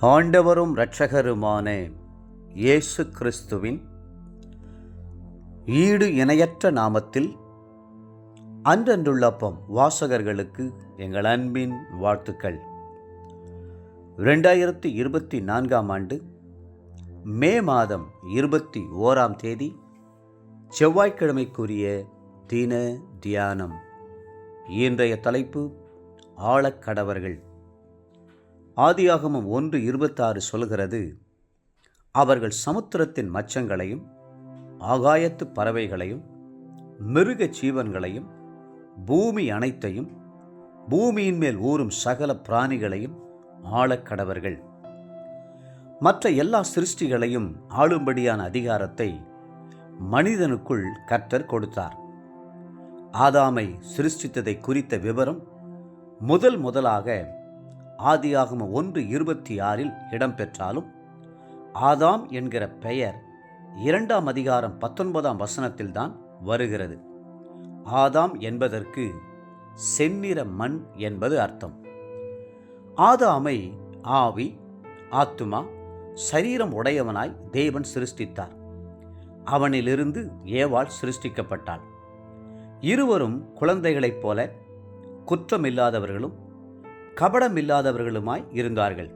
ஆண்டவரும் இரட்சகருமான இயேசு கிறிஸ்துவின் ஈடு இணையற்ற நாமத்தில் அன்றன்றுள்ளப்பம் வாசகர்களுக்கு எங்கள் அன்பின் வாழ்த்துக்கள். 2024 ஆண்டு மே மாதம் 21 செவ்வாய்க்கிழமைக்குரிய தின தியானம். இன்றைய தலைப்பு ஆழக்கடவர்கள். ஆதியாகமம் 1:26 சொல்கிறது, அவர்கள் சமுத்திரத்தின் மச்சங்களையும் ஆகாயத்து பறவைகளையும் மிருக ஜீவன்களையும் பூமி அனைத்தையும் பூமியின் மேல் ஊறும் சகல பிராணிகளையும் ஆழக்கடவர்கள். மற்ற எல்லா சிருஷ்டிகளையும் ஆளும்படியான அதிகாரத்தை மனிதனுக்குள் கர்த்தர் கொடுத்தார். ஆதாமை சிருஷ்டித்ததை குறித்த விவரம் முதலாக ஆதியாகமம் 1:26 இடம்பெற்றாலும் ஆதாம் என்கிற பெயர் 2 அதிகாரம் 19 தான் வருகிறது. ஆதாம் என்பதற்கு செந்நிற மண் என்பது அர்த்தம். ஆதாமை ஆவி, ஆத்துமா, சரீரம் உடையவனாய் தேவன் சிருஷ்டித்தார். அவனிலிருந்து ஏவாள் சிருஷ்டிக்கப்பட்டாள். இருவரும் குழந்தைகளைப் போல குற்றமில்லாதவர்களும் கபடமில்லாதவர்களுமாய் இருந்தார்கள்.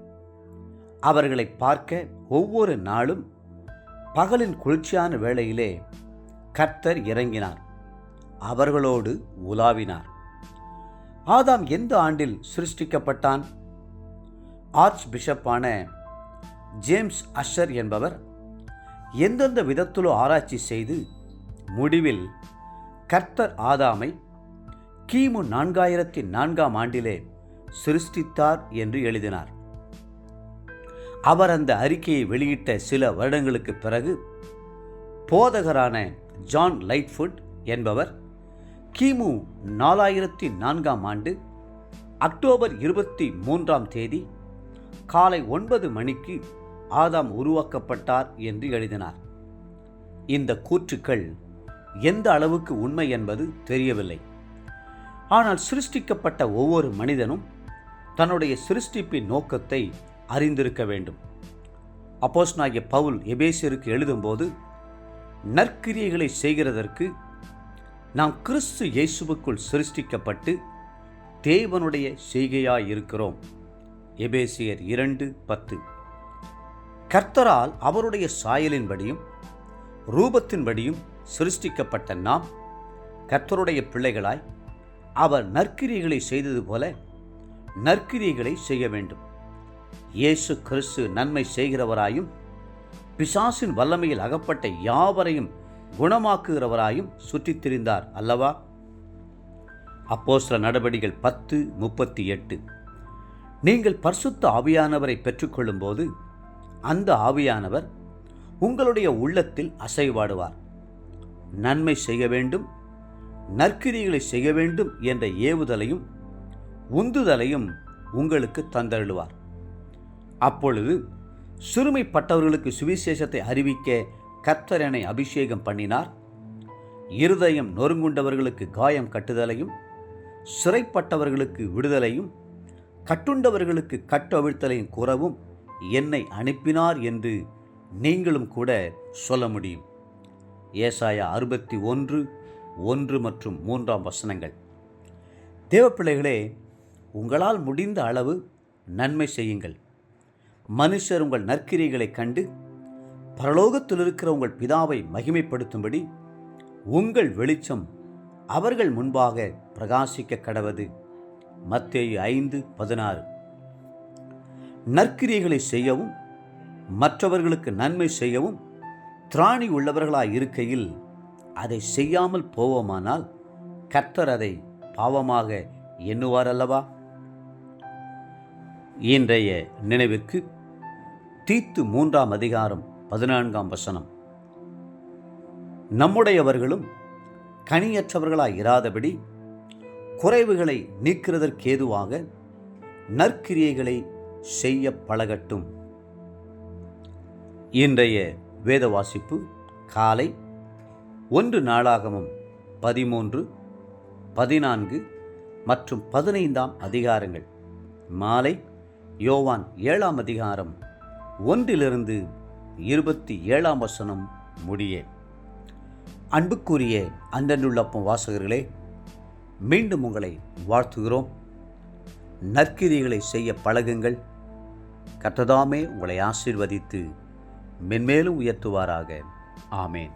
அவர்களை பார்க்க ஒவ்வொரு நாளும் பகலின் குளிர்ச்சியான வேளையிலே கர்த்தர் இறங்கினார், அவர்களோடு உலாவினார். ஆதாம் எந்த ஆண்டில் சிருஷ்டிக்கப்பட்டான்? ஆர்ச் பிஷப்பான ஜேம்ஸ் அஷர் என்பவர் எந்தெந்த விதத்திலோ ஆராய்ச்சி செய்து முடிவில் கர்த்தர் ஆதாமை கிமு 4004 ஆண்டிலே சிருஷ்டித்தார் என்று எழுதினார். அவர் அந்த அறிக்கையை வெளியிட்ட சில வருடங்களுக்கு பிறகு போதகரான ஜான் லைட்ஃபுட் என்பவர் கிமு 4004 ஆண்டு அக்டோபர் 23 காலை 9 மணிக்கு ஆதாம் உருவாக்கப்பட்டார் என்று எழுதினார். இந்த கூற்றுக்கள் எந்த அளவுக்கு உண்மை என்பது தெரியவில்லை. ஆனால் சிருஷ்டிக்கப்பட்ட ஒவ்வொரு மனிதனும் தன்னுடைய சிருஷ்டிப்பின் நோக்கத்தை அறிந்திருக்க வேண்டும். அப்போஸ்தலனாகிய பவுல் எபேசியருக்கு எழுதும்போது, நற்கிரியைகளை செய்கிறதற்கு நாம் கிறிஸ்து இயேசுவுக்குள் சிருஷ்டிக்கப்பட்டு தேவனுடைய செய்கையாயிருக்கிறோம். எபேசியர் 2:10. கர்த்தரால் அவருடைய சாயலின்படியும் ரூபத்தின்படியும் சிருஷ்டிக்கப்பட்ட நாம் கர்த்தருடைய பிள்ளைகளாய் அவர் நற்கிரியைகளை செய்தது போல நற்கிரியைகளை செய்ய வேண்டும். இயேசு கிறிஸ்து நன்மை செய்கிறவராயும் பிசாசின் வல்லமையில் அகப்பட்ட யாவரையும் குணமாக்குகிறவராயும் சுற்றித் திரிந்தார் அல்லவா? அப்போஸ்தலர் நடபடிகள் 10:38. நீங்கள் பரிசுத்த ஆவியானவரை பெற்றுக்கொள்ளும் போது அந்த ஆவியானவர் உங்களுடைய உள்ளத்தில் அசைவாடுவார். நன்மை செய்ய வேண்டும், நற்கிரியைகளை செய்ய வேண்டும் என்ற ஏவுதலையும் உந்துதலையும் உங்களுக்கு தந்தருளுவார். அப்பொழுது சிறுமைப்பட்டவர்களுக்கு சுவிசேஷத்தை அறிவிக்க கர்த்தர் என்னை அபிஷேகம் பண்ணினார். இருதயம் நொறுங்குண்டவர்களுக்கு காயம் கட்டுதலையும் சிறைப்பட்டவர்களுக்கு விடுதலையும் கட்டுண்டவர்களுக்கு கட்டவிழ்த்தலையும் கூறவும் என்னை அனுப்பினார் என்று நீங்களும் கூட சொல்ல முடியும். ஏசாயா 61:1 மற்றும் 3 தேவப்பிள்ளைகளே, உங்களால் முடிந்த அளவு நன்மை செய்யுங்கள். மனுஷர் உங்கள் நற்கிரியைகளை கண்டு பரலோகத்தில் இருக்கிற உங்கள் பிதாவை மகிமைப்படுத்தும்படி உங்கள் வெளிச்சம் அவர்கள் முன்பாக பிரகாசிக்க கடவது. மத்தேயு 5:16. நற்கிரியைகளை செய்யவும் மற்றவர்களுக்கு நன்மை செய்யவும் திராணி உள்ளவர்களாய் இருக்கையில் அதை செய்யாமல் போவோமானால் கர்த்தர் அதை பாவமாக எண்ணுவார் அல்லவா? இன்றைய நினைவிற்கு தீத்து 3 அதிகாரம் 14 நம்முடையவர்களும் கனியற்றவர்களாய் இராதபடி குறைவுகளை நீக்கிறதற்கேதுவாக நற்கிரியைகளை செய்ய பழகட்டும். இன்றைய வேத வாசிப்பு காலை 1 நாளாகமம் 13, 14 மற்றும் 15 அதிகாரங்கள், மாலை யோவான் 7ஆம் அதிகாரம் 1-27 முடிய. அன்புக்குரிய அன்றனுள்ளப்பம் வாசகர்களே, மீண்டும் உங்களை வாழ்த்துகிறோம். நற்கிரிகளை செய்ய பழகுங்கள். கர்த்தர் தாமே உங்களை ஆசீர்வதித்து மென்மேலும் உயர்த்துவாராக. ஆமேன்.